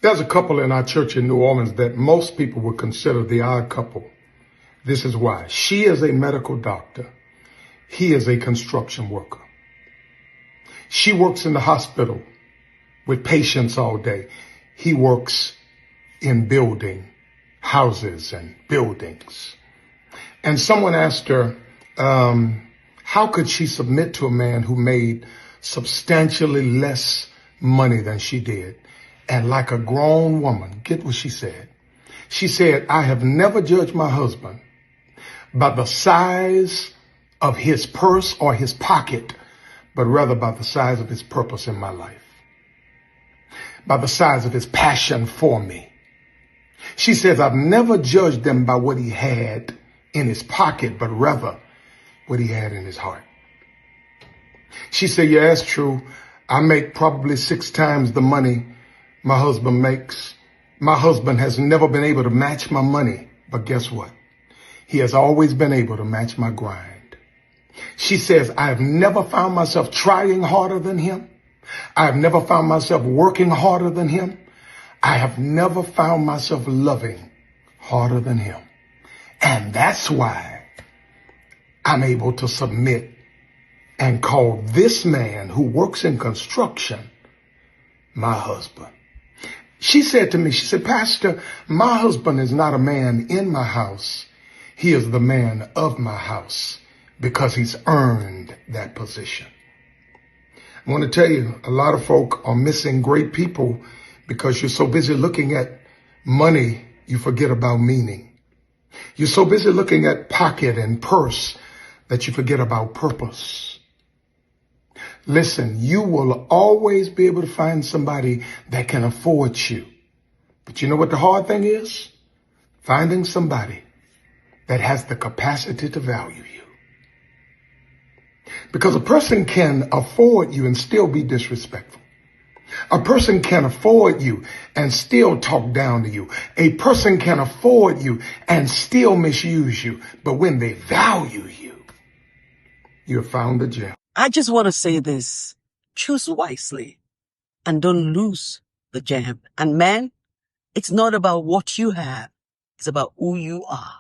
There's a couple in our church in New Orleans that most people would consider the odd couple. This is why. She is a medical doctor. He is a construction worker. She works in the hospital with patients all day. He works in building houses and buildings. And someone asked her, how could she submit to a man who made substantially less money than she did? And like a grown woman, get what she said. She said, I have never judged my husband by the size of his purse or his pocket, but rather by the size of his purpose in my life, by the size of his passion for me. She says, I've never judged him by what he had in his pocket, but rather what he had in his heart. She said, yeah, that's true. I make probably 6 times the money my husband makes. My husband has never been able to match my money, but guess what? He has always been able to match my grind. She says, I have never found myself trying harder than him. I have never found myself working harder than him. I have never found myself loving harder than him. And that's why I'm able to submit and call this man who works in construction my husband. She said to me, she said, Pastor, my husband is not a man in my house. He is the man of my house because he's earned that position. I want to tell you, a lot of folk are missing great people because you're so busy looking at money, you forget about meaning. You're so busy looking at pocket and purse that you forget about purpose. Listen, you will always be able to find somebody that can afford you. But you know what the hard thing is? Finding somebody that has the capacity to value you. Because a person can afford you and still be disrespectful. A person can afford you and still talk down to you. A person can afford you and still misuse you. But when they value you, you've found the gem. I just want to say this. Choose wisely and don't lose the gem. And man, it's not about what you have. It's about who you are.